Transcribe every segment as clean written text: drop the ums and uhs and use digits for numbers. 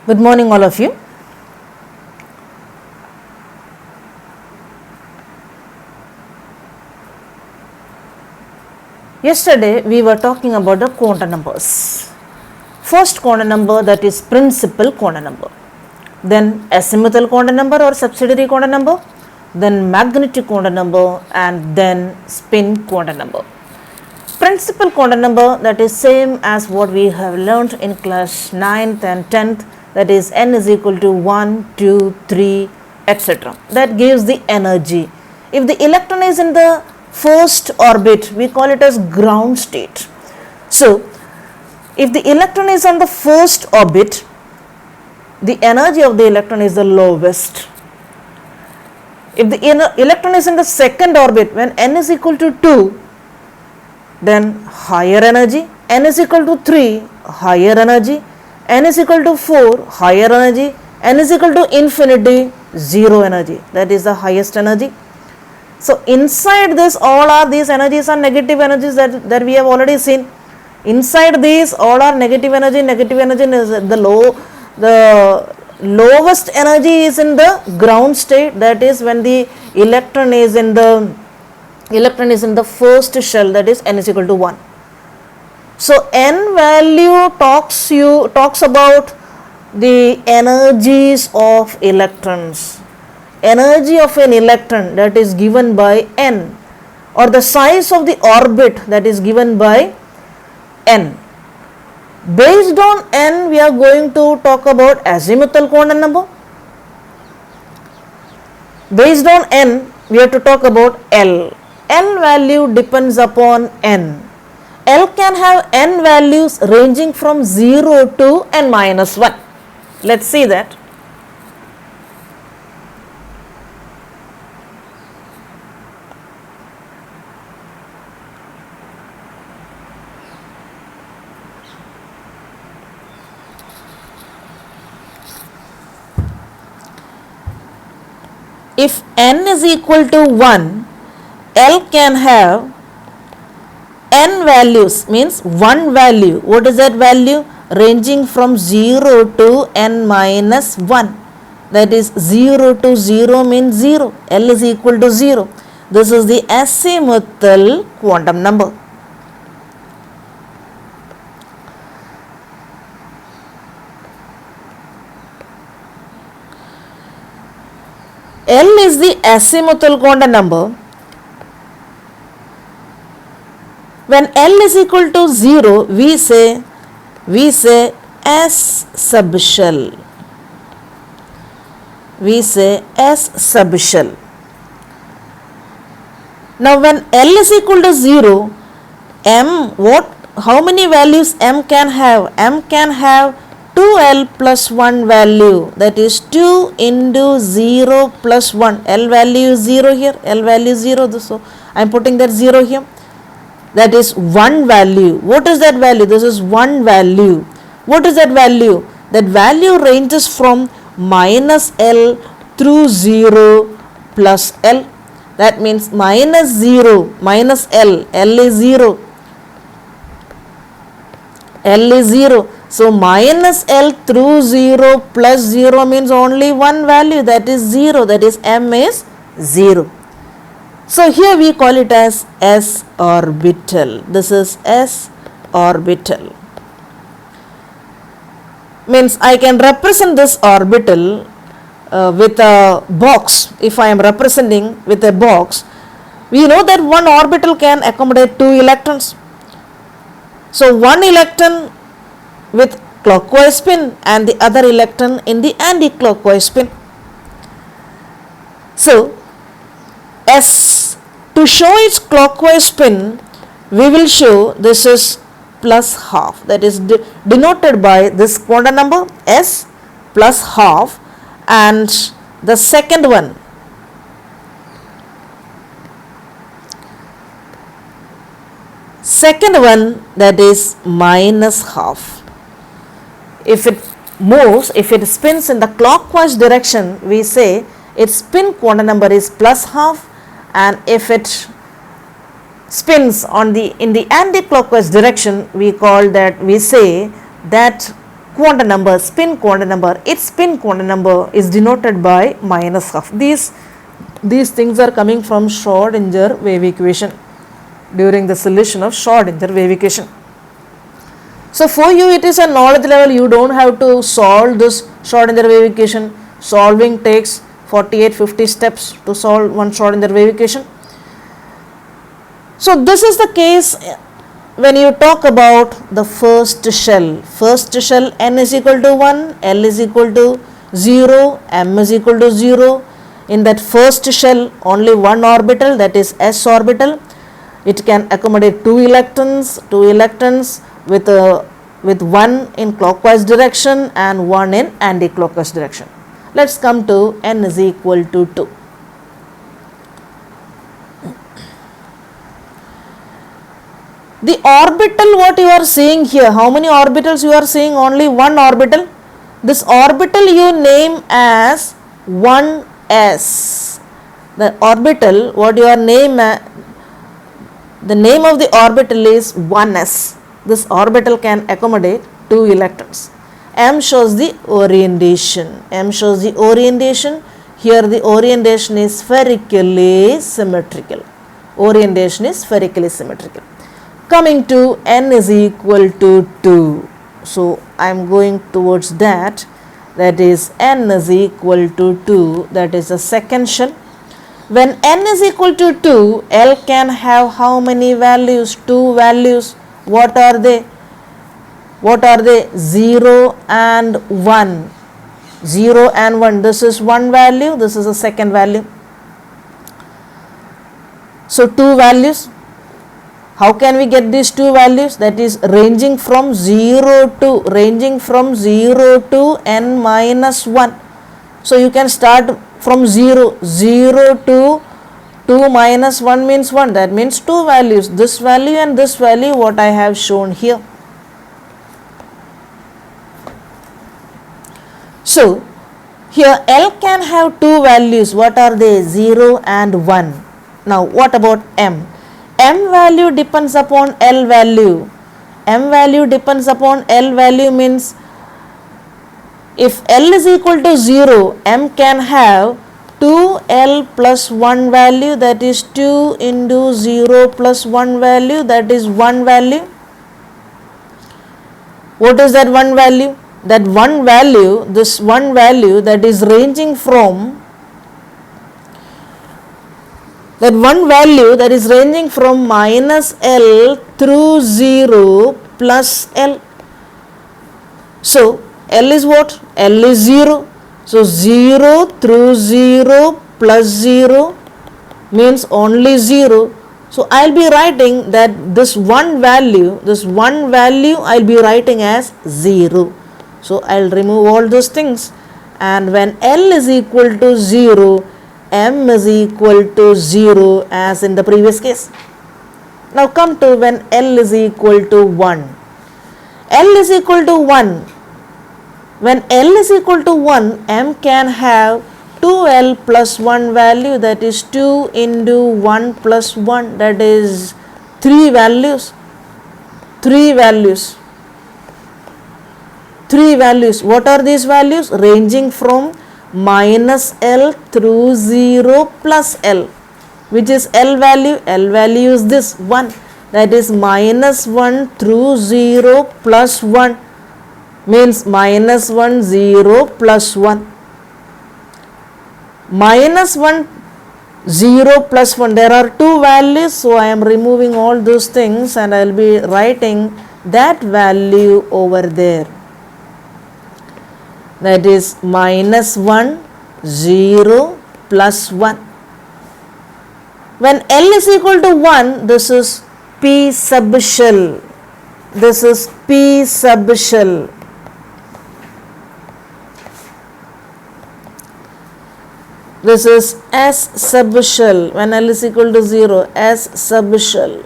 Good morning, all of you. Yesterday, we were talking about the quantum numbers. First quantum number, that is principal quantum number. Then azimuthal quantum number or subsidiary quantum number. Then magnetic quantum number, and then spin quantum number. Principal quantum number, that is same as what we have learned in class 9th and 10th, that is n is equal to 1, 2, 3, etc. That gives the energy. If the electron is in the first orbit, we call it as ground state. So, if the electron is on the first orbit, the energy of the electron is the lowest. If the electron is in the second orbit, when n is equal to 2, then higher energy, n is equal to 3, higher energy, n is equal to 4, higher energy, n is equal to infinity, 0 energy. That is the highest energy. So, inside this, all are these energies are negative energies that we have already seen. Inside these, all are negative energy is the lowest energy is in the ground state, that is when the electron is in the first shell, that is n is equal to 1. So, n value talks about the energies of electrons. Energy of an electron, that is given by n, or the size of the orbit, that is given by n. Based on n, we are going to talk about azimuthal quantum number. Based on n, we have to talk about L. L value depends upon n. L can have n values ranging from 0 to n minus 1. Let's see that. If n is equal to 1, L can have n values, means one value. What is that value? Ranging from 0 to n minus 1. That is 0 to 0 means 0. L is equal to 0. This is the azimuthal quantum number. L is the azimuthal quantum number. When L is equal to 0, we say S subshell. We say S subshell. Now, when L is equal to 0, how many values M can have? M can have 2L plus 1 value, that is 2 into 0 plus 1. L value is 0 here, L value is 0, so I am putting that 0 here. That is one value. What is that value? This is one value. What is that value? That value ranges from minus L through 0 plus L. That means minus 0, minus L, L is 0. L is 0. So, minus L through 0 plus 0 means only one value, that is 0, that is M is 0. So, here we call it as S orbital. This is S orbital. Means I can represent this orbital with a box. If I am representing with a box, we know that one orbital can accommodate 2 electrons. So, one electron with clockwise spin and the other electron in the anti-clockwise spin. So, to show its clockwise spin, we will show this is plus half, that is denoted by this quantum number S plus half, and the second one that is minus half. If it moves, if it spins in the clockwise direction, we say its spin quantum number is plus half, and if it spins in the anti-clockwise direction, we say that quantum number, spin quantum number, its spin quantum number is denoted by minus half. These things are coming from Schrodinger wave equation during the solution of Schrodinger wave equation. So for you it is a knowledge level, you don't have to solve this Schrodinger wave equation. Solving takes 48-50 steps to solve one Schrodinger wave equation. So this is the case when you talk about the first shell. First shell, n is equal to 1, L is equal to 0, m is equal to 0. In that first shell only one orbital, that is s orbital. It can accommodate two electrons with one in clockwise direction and one in anti-clockwise direction. Let's come to n is equal to 2. The orbital what you are seeing here, how many orbitals you are seeing? Only one orbital. This orbital you name as 1s. The orbital what you are the name of the orbital is 1s. This orbital can accommodate two electrons. M shows the orientation. Here the orientation is spherically symmetrical. Coming to n is equal to 2. So I am going towards that. That is n is equal to 2. That is the second shell. When n is equal to 2, L can have how many values? Two values. What are they? 0 and 1. 0 and 1. This is one value. This is the second value. So two values. How can we get these two values? That is ranging from 0 to n minus 1. So you can start from 0 to 2 minus 1 means 1. That means two values. This value and this value what I have shown here. So here L can have two values. What are they? 0 and 1. Now what about M? M value depends upon L value. Means if L is equal to 0, M can have 2L plus 1 value, that is 2 into 0 plus 1 value, that is 1 value. What is that one value? That one value that is ranging from minus L through 0 plus L. So L is what? L is 0. So 0 through 0 plus 0 means only 0. So I'll be writing that this one value I'll be writing as 0. So I'll remove all those things, and when L is equal to 0, M is equal to 0 as in the previous case. Now come to when L is equal to 1. When L is equal to 1, M can have 2L plus 1 value, that is 2 into 1 plus 1, that is 3 values. What are these values? Ranging from minus L through 0 plus L. Which is L value? L value is this 1. That is minus 1 through 0 plus 1. Means minus 1, 0 plus 1. Minus 1, 0 plus 1. There are two values. So I am removing all those things and I will be writing that value over there. That is minus 1, 0 plus 1. When L is equal to 1, this is P subshell. This is P subshell. This is S subshell. When L is equal to 0, S subshell.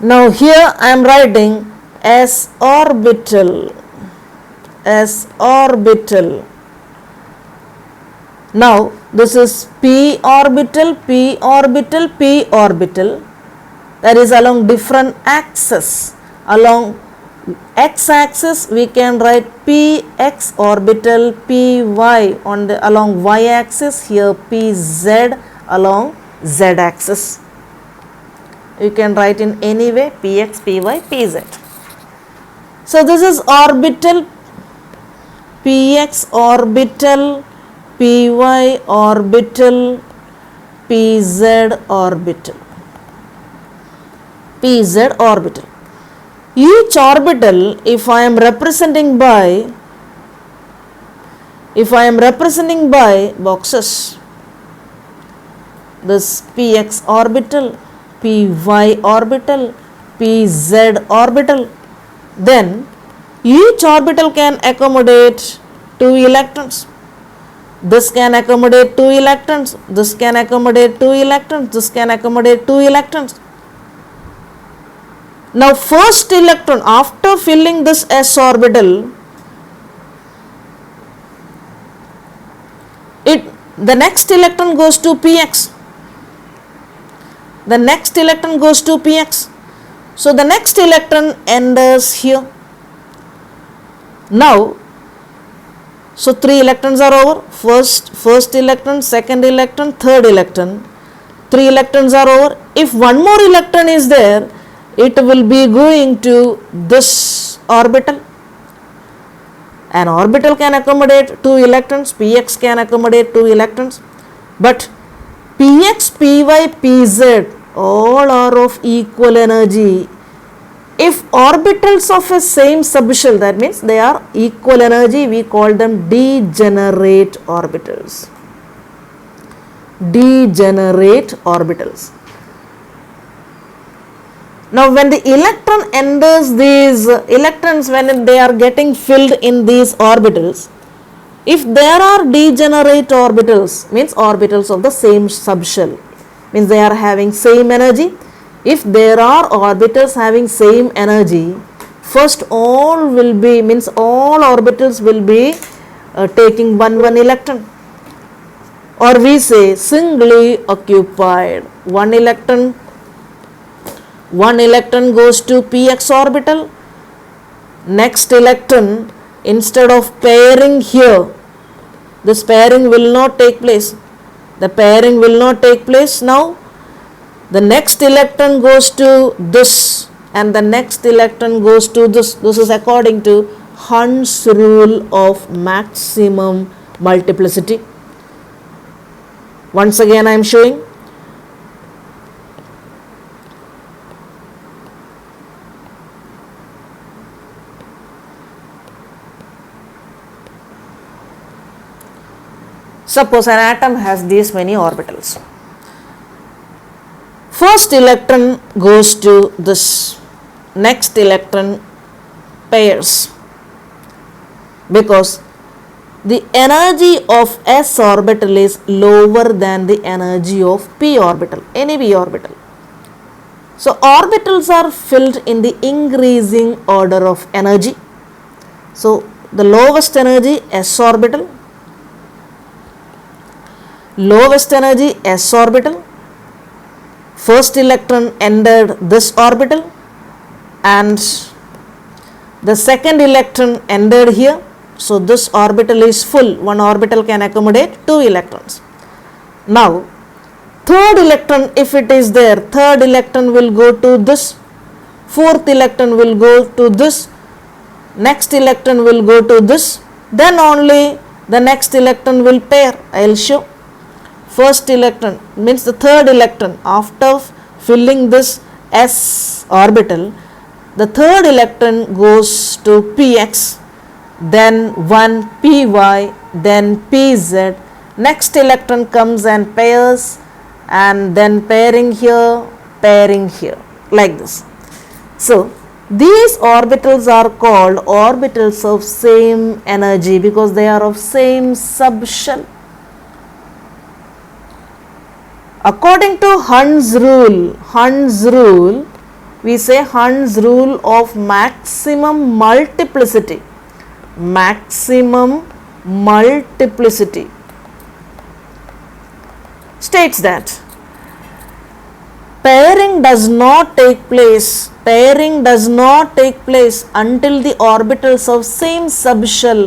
Now here I am writing S orbital. S orbital. Now this is P orbital, P orbital, P orbital. That is along different axes, along X-axis we can write px orbital py on the along y-axis, here pz along z-axis. You can write in any way, px, py, pz. So this is orbital px orbital, py orbital, pz orbital, pz orbital. Each orbital, if I am representing by boxes, this px orbital, py orbital, pz orbital, then each orbital can accommodate 2 electrons. This can accommodate 2 electrons, this can accommodate 2 electrons, this can accommodate 2 electrons. Now first electron, after filling this s orbital, the next electron goes to px. The next electron goes to px. So the next electron enters here. Now, so 3 electrons are over. First electron, second electron, third electron. 3 electrons are over. If one more electron is there, it will be going to this orbital. An orbital can accommodate 2 electrons, px can accommodate 2 electrons, but px, py, pz all are of equal energy. If orbitals of a same subshell, that means they are equal energy, we call them degenerate orbitals. Degenerate orbitals. Now when the electron enters these electrons, when they are getting filled in these orbitals, if there are degenerate orbitals, means orbitals of the same subshell, means they are having same energy. If there are orbitals having same energy, first all will be, means all orbitals will be taking one electron, or we say singly occupied. One electron goes to px orbital. Next electron, instead of pairing here, this pairing will not take place. The pairing will not take place now. The next electron goes to this and the next electron goes to this. This is according to Hund's rule of maximum multiplicity. Once again I am showing. Suppose an atom has these many orbitals. First electron goes to this, next electron pairs, because the energy of s orbital is lower than the energy of p orbital, any p orbital. So orbitals are filled in the increasing order of energy. So the lowest energy s orbital, lowest energy s orbital, first electron entered this orbital and the second electron entered here. So this orbital is full, one orbital can accommodate 2 electrons. Now third electron, if it is there, third electron will go to this, fourth electron will go to this, next electron will go to this, then only the next electron will pair. I will show. First electron means the third electron, after filling this s orbital, the third electron goes to px, then one py, then pz, next electron comes and pairs, and then pairing here, like this. So these orbitals are called orbitals of same energy because they are of same subshell. According to Hund's rule, we say Hund's rule of maximum multiplicity. Maximum multiplicity states that pairing does not take place, pairing does not take place until the orbitals of same subshell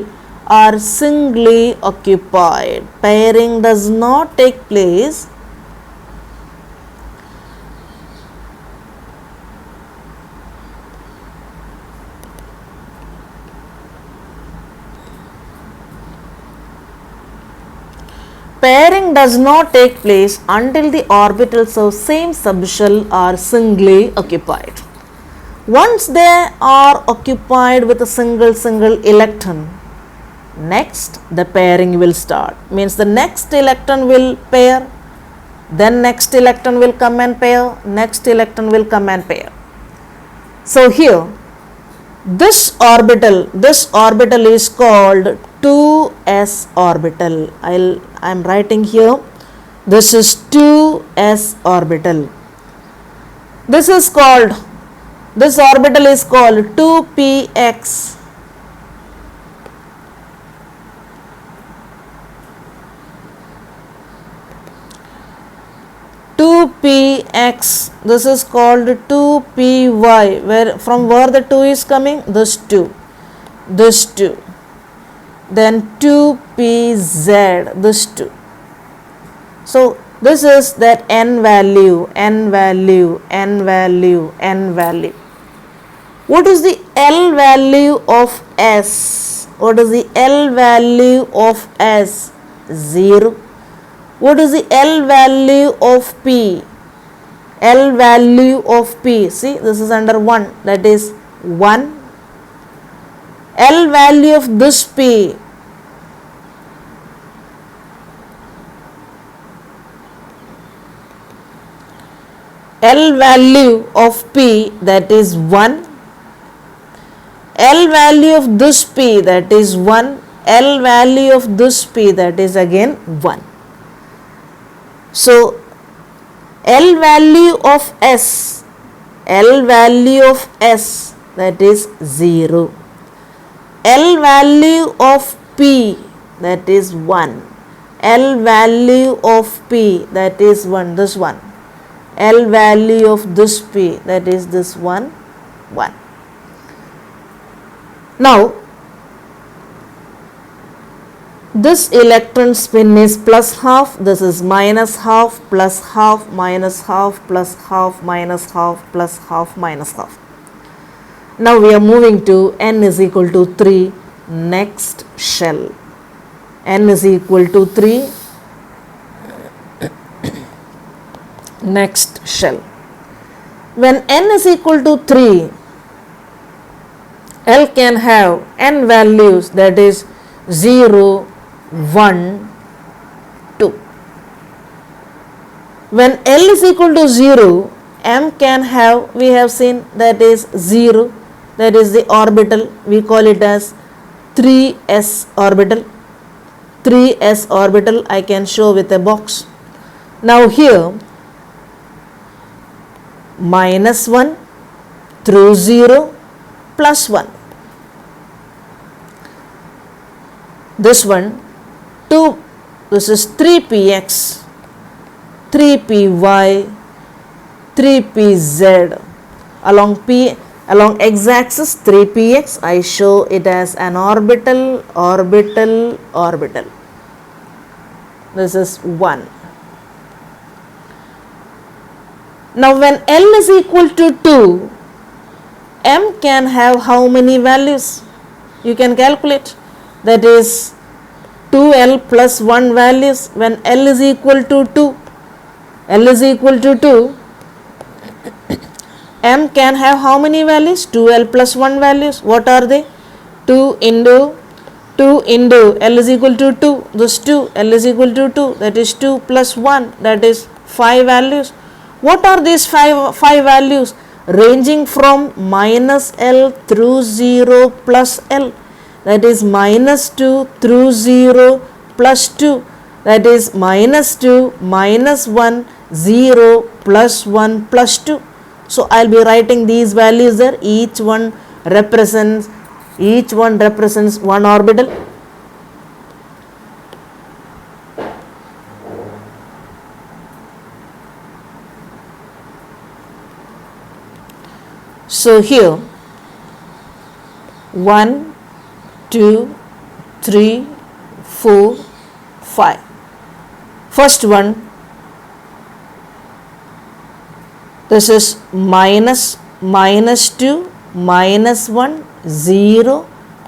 are singly occupied. Pairing does not take place pairing does not take place until the orbitals of same subshell are singly occupied. Once they are occupied with a single electron, next the pairing will start. Means the next electron will pair, then next electron will come and pair, next electron will come and pair. So here this orbital is called 2s orbital. I am writing here, this is 2s orbital. This orbital is called 2px. 2px, this is called 2py, from where the 2 is coming, this 2, then 2pz, this 2. So this is that n value. What is the L value of S? What is the L value of S? 0. What is the L value of P? L value of P, see, this is under 1, that is 1. L value of this P, L value of P, that is 1. L value of this P, that is 1. L value of this P, that is again 1. So L value of S, that is 0. L value of P, that is 1. L value of P, that is 1, this one. L value of this P, that is this one, 1. Now this electron spin is plus half, this is minus half, plus half, minus half, plus half, minus half, plus half, minus half. Now we are moving to n is equal to 3, next shell. N is equal to 3, next shell. When n is equal to 3, L can have n values, that is 0, 1, 2. When L is equal to 0, M can have, we have seen, that is 0, that is the orbital, we call it as 3s orbital. 3s orbital I can show with a box. Now here minus 1 through 0 plus 1. This one 2, this is 3px, 3py, 3pz. Along x-axis 3px, I show it as an orbital. This is 1. Now when L is equal to 2, M can have how many values? You can calculate. That is 2L plus 1 values when L is equal to 2. L is equal to 2. M can have how many values? 2L plus 1 values. What are they? 2 into L is equal to 2. This 2. L is equal to 2. That is 2 plus 1. That is 5 values. What are these 5 values? Ranging from minus L through 0 plus L. That is minus 2 through 0 plus 2. That is minus 2, minus 1, 0, plus 1, plus 2. So I'll be writing these values there. Each one represents one orbital. So here 1, 2, 3, 4, 5. First one, this is minus 2, minus 1, 0,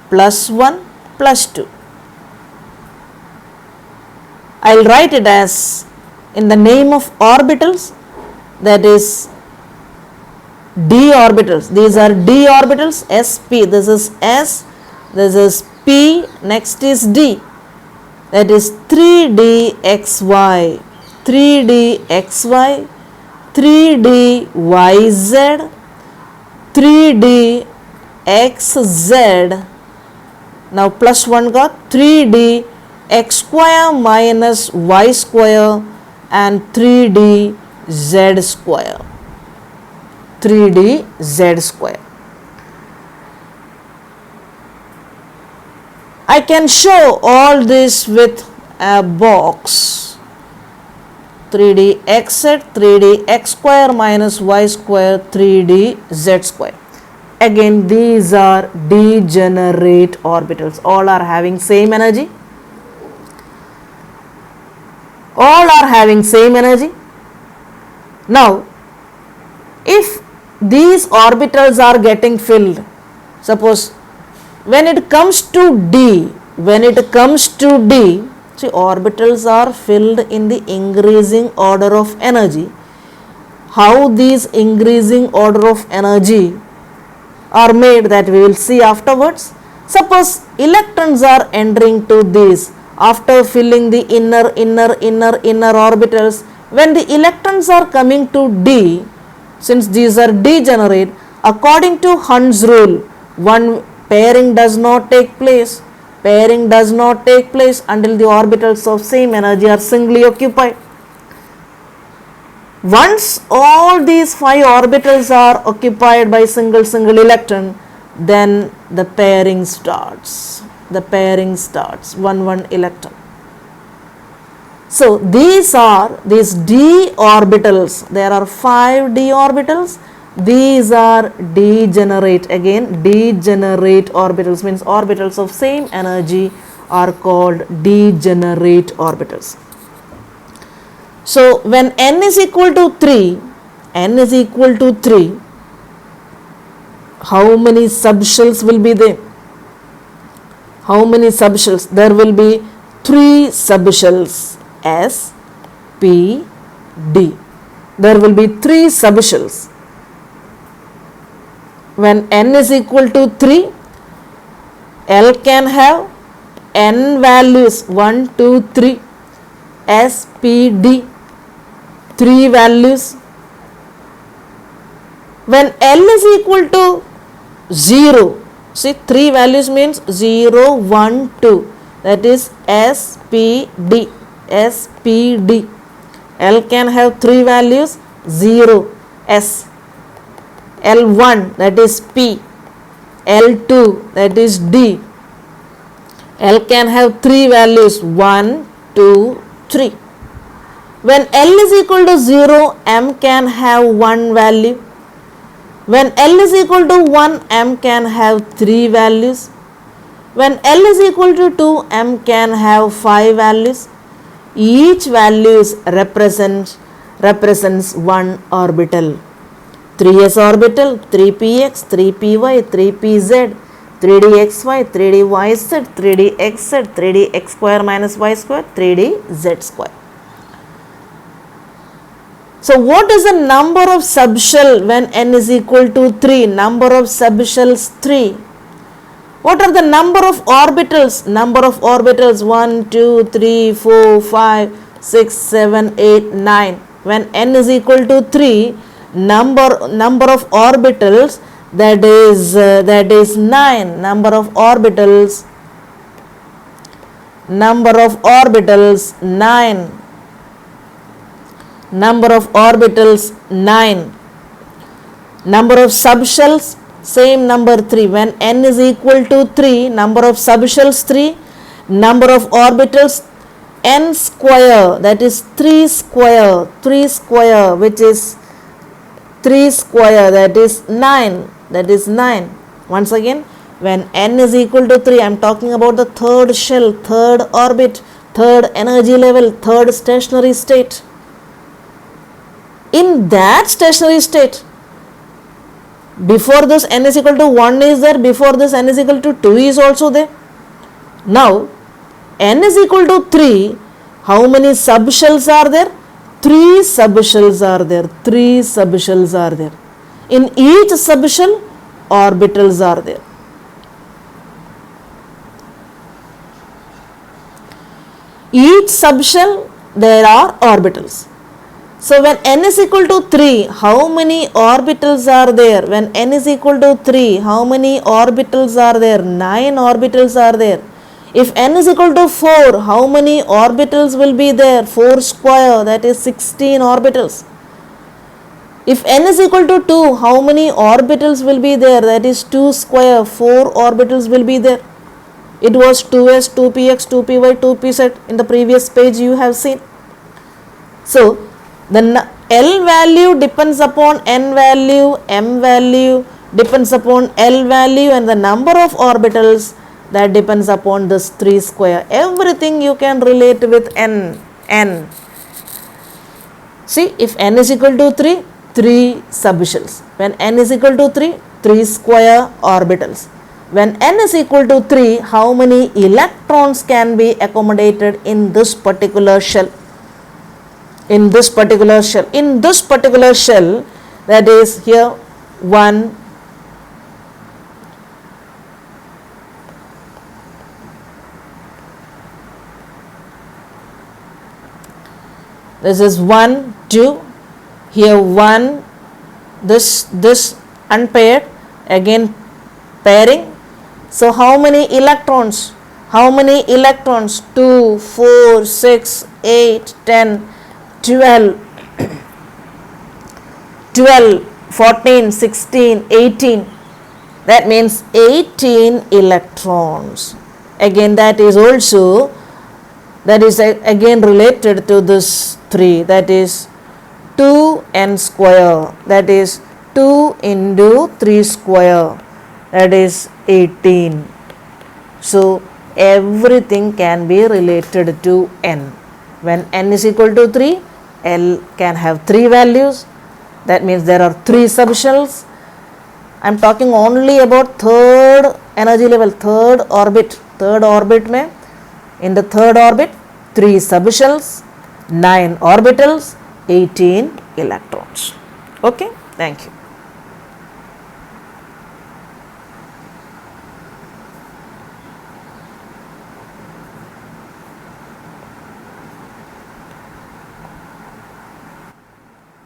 plus 1, plus 2. I'll write it as in the name of orbitals, that is d orbitals. These are d orbitals, sp. This is s, this is p, next is d. That is 3dxy, 3dxy, 3dyz, 3dxz. Now plus 1 got 3d x square minus y square and 3d z square. 3d z square. I can show all this with a box. 3d xz, 3d x square minus y square, 3d z square. Again, these are degenerate orbitals. All are having same energy. All are having same energy. Now, if these orbitals are getting filled, suppose when it comes to d, see, orbitals are filled in the increasing order of energy. How these increasing order of energy are made, that we will see afterwards. Suppose electrons are entering to this after filling the inner orbitals. When the electrons are coming to d, since these are degenerate, according to Hund's rule, one pairing does not take place. Pairing does not take place until the orbitals of same energy are singly occupied. Once all these 5 orbitals are occupied by single electron, then the pairing starts. The pairing starts, 1 electron. So these are these d orbitals. There are 5 d orbitals. These are degenerate. Again, degenerate orbitals means orbitals of same energy are called degenerate orbitals. So when n is equal to 3, how many subshells will be there? How many subshells? There will be 3 subshells, S, P, D. There will be 3 subshells. When n is equal to 3, L can have n values, 1, 2, 3, S, P, D, 3 values. When L is equal to 0, see, 3 values means 0, 1, 2, that is S, P, D, S, P, D. L can have 3 values, 0, S, L1 that is P, L2 that is D. L can have 3 values, 1, 2, 3. When L is equal to 0, M can have 1 value. When L is equal to 1, M can have 3 values. When L is equal to 2, M can have 5 values. Each values represents 1 orbital. 3s orbital, 3px, 3py, 3pz, 3dxy, 3dyz, 3dxz, 3dx square minus y square, 3dz square. So what is the number of subshell when n is equal to 3? Number of subshells 3. What are the number of orbitals? Number of orbitals 1, 2, 3, 4, 5, 6, 7, 8, 9. When n is equal to 3, number of orbitals, that is 9. Number of orbitals 9. Number of orbitals 9. Number of subshells, same number 3. When n is equal to 3, number of subshells 3. Number of orbitals n square, that is 3 square, which is 3 square, that is 9. that is 9. Once again, when n is equal to 3, I am talking about the third shell, third orbit, third energy level, third stationary state. In that stationary state, before this n is equal to 1 is there, before this n is equal to 2 is also there. Now n is equal to 3, how many subshells are there? 3 subshells are there. 3 subshells are there. In each subshell, orbitals are there. Each subshell, there are orbitals. So when n is equal to 3, how many orbitals are there? When n is equal to 3, how many orbitals are there? 9 orbitals are there. If n is equal to 4, how many orbitals will be there? 4 square, that is 16 orbitals. If n is equal to 2, how many orbitals will be there? That is 2 square, 4 orbitals will be there. It was 2s, 2px, 2py, 2pz in the previous page you have seen. So, the L value depends upon n value, m value depends upon L value, and the number of orbitals that depends upon this 3 square. Everything you can relate with n. See, if n is equal to 3, 3 subshells. When n is equal to 3, 3 square orbitals. When n is equal to 3, how many electrons can be accommodated in this particular shell? In this particular shell. In this particular shell, that is here 1, this is 1, 2, here 1, this unpaired, again pairing. So how many electrons? How many electrons? 2, 4, 6, 8, 10, 12, 12, 14, 16, 18. That means 18 electrons. Again, that is also, that is again related to this 3, that is 2n square, that is 2 into 3 square, that is 18. So everything can be related to n. When n is equal to 3, L can have 3 values. That means there are 3 subshells. I am talking only about third energy level, third orbit. Third orbit mein, in the third orbit, 3 subshells, 9 orbitals, 18 electrons. Okay, thank you.